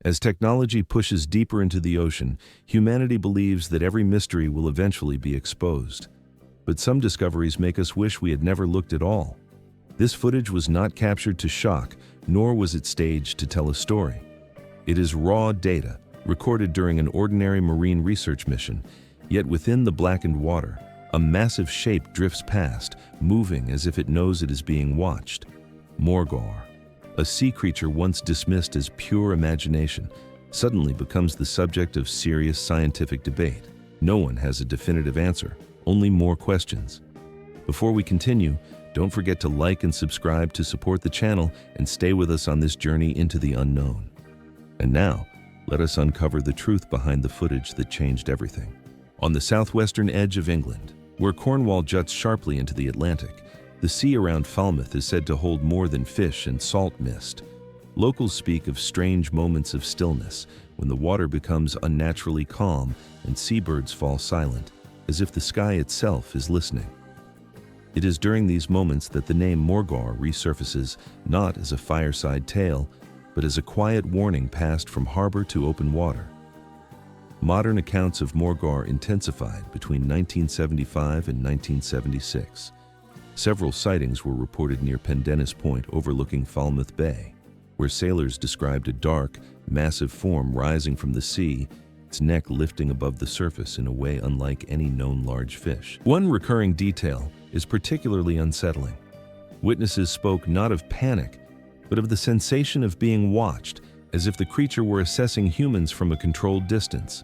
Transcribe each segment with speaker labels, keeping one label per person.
Speaker 1: As technology pushes deeper into the ocean, humanity believes that every mystery will eventually be exposed. But some discoveries make us wish we had never looked at all. This footage was not captured to shock, nor was it staged to tell a story. It is raw data, recorded during an ordinary marine research mission, yet within the blackened water, a massive shape drifts past, moving as if it knows it is being watched. Morgawr, a sea creature once dismissed as pure imagination, suddenly becomes the subject of serious scientific debate. No one has a definitive answer, only more questions. Before we continue, don't forget to like and subscribe to support the channel and stay with us on this journey into the unknown. And now, let us uncover the truth behind the footage that changed everything. On the southwestern edge of England, where Cornwall juts sharply into the Atlantic, the sea around Falmouth is said to hold more than fish and salt mist. Locals speak of strange moments of stillness when the water becomes unnaturally calm and seabirds fall silent, as if the sky itself is listening. It is during these moments that the name Morgawr resurfaces, not as a fireside tale, but as a quiet warning passed from harbor to open water. Modern accounts of Morgawr intensified between 1975 and 1976. Several sightings were reported near Pendennis Point overlooking Falmouth Bay, where sailors described a dark, massive form rising from the sea, its neck lifting above the surface in a way unlike any known large fish. One recurring detail is particularly unsettling. Witnesses spoke not of panic, but of the sensation of being watched, as if the creature were assessing humans from a controlled distance.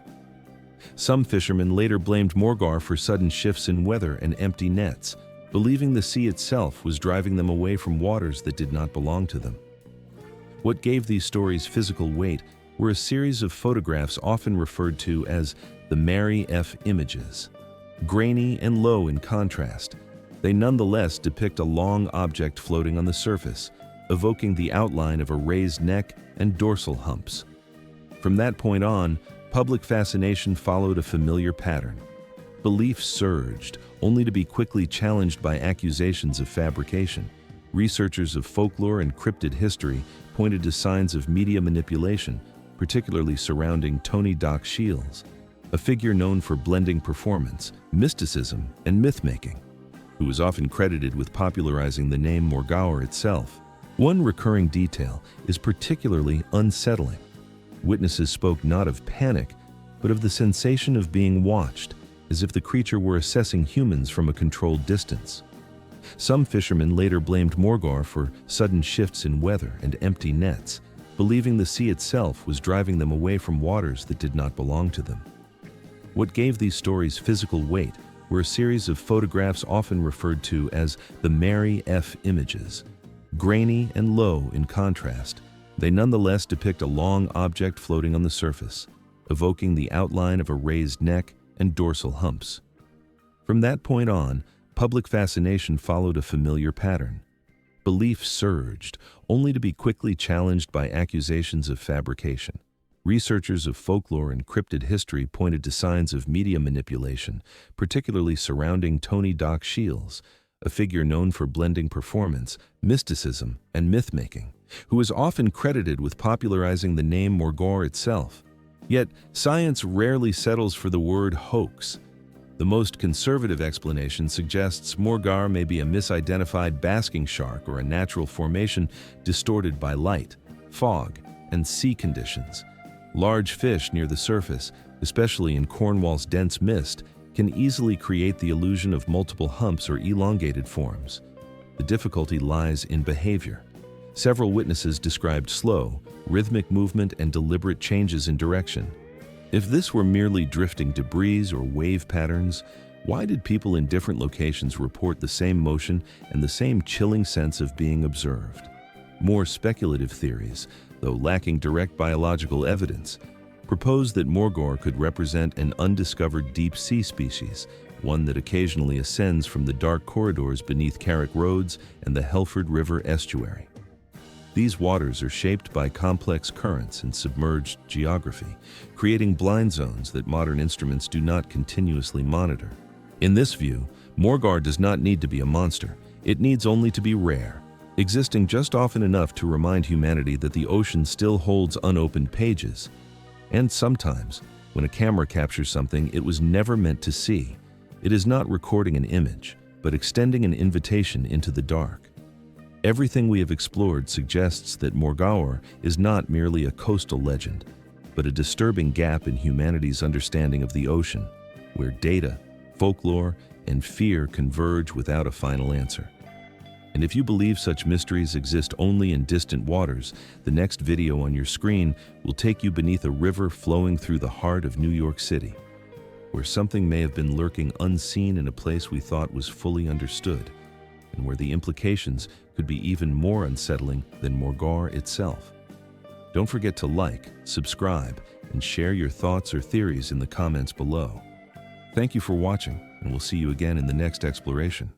Speaker 1: Some fishermen later blamed Morgawr for sudden shifts in weather and empty nets, believing the sea itself was driving them away from waters that did not belong to them. What gave these stories physical weight were a series of photographs often referred to as the Mary F. images. Grainy and low in contrast, they nonetheless depict a long object floating on the surface, evoking the outline of a raised neck and dorsal humps. From that point on, public fascination followed a familiar pattern. Belief surged, only to be quickly challenged by accusations of fabrication. Researchers of folklore and cryptid history pointed to signs of media manipulation, particularly surrounding Tony Doc Shields, a figure known for blending performance, mysticism, and myth-making, who was often credited with popularizing the name Morgawr itself. One recurring detail is particularly unsettling. Witnesses spoke not of panic, but of the sensation of being watched, as if the creature were assessing humans from a controlled distance. Some fishermen later blamed Morgawr for sudden shifts in weather and empty nets, believing the sea itself was driving them away from waters that did not belong to them. What gave these stories physical weight were a series of photographs often referred to as the Mary F. images. Grainy and low in contrast, they nonetheless depict a long object floating on the surface, evoking the outline of a raised neck and dorsal humps. From that point on, public fascination followed a familiar pattern. Belief surged, only to be quickly challenged by accusations of fabrication. Researchers of folklore and cryptid history pointed to signs of media manipulation, particularly surrounding Tony Doc Shields, a figure known for blending performance, mysticism, and myth-making, who is often credited with popularizing the name Morgawr itself. Yet, science rarely settles for the word hoax. The most conservative explanation suggests Morgawr may be a misidentified basking shark or a natural formation distorted by light, fog, and sea conditions. Large fish near the surface, especially in Cornwall's dense mist, can easily create the illusion of multiple humps or elongated forms. The difficulty lies in behavior. Several witnesses described slow, rhythmic movement and deliberate changes in direction. If this were merely drifting debris or wave patterns, why did people in different locations report the same motion and the same chilling sense of being observed? More speculative theories, though lacking direct biological evidence, propose that Morgawr could represent an undiscovered deep-sea species, one that occasionally ascends from the dark corridors beneath Carrick Roads and the Helford River estuary. These waters are shaped by complex currents and submerged geography, creating blind zones that modern instruments do not continuously monitor. In this view, Morgawr does not need to be a monster. It needs only to be rare. existing just often enough to remind humanity that the ocean still holds unopened pages. And sometimes, when a camera captures something it was never meant to see, it is not recording an image, but extending an invitation into the dark. Everything we have explored suggests that Morgawr is not merely a coastal legend, but a disturbing gap in humanity's understanding of the ocean, where data, folklore, and fear converge without a final answer. And if you believe such mysteries exist only in distant waters, the next video on your screen will take you beneath a river flowing through the heart of New York City, where something may have been lurking unseen in a place we thought was fully understood, and where the implications could be even more unsettling than Morgawr itself. Don't forget to like, subscribe, and share your thoughts or theories in the comments below. Thank you for watching, and we'll see you again in the next exploration.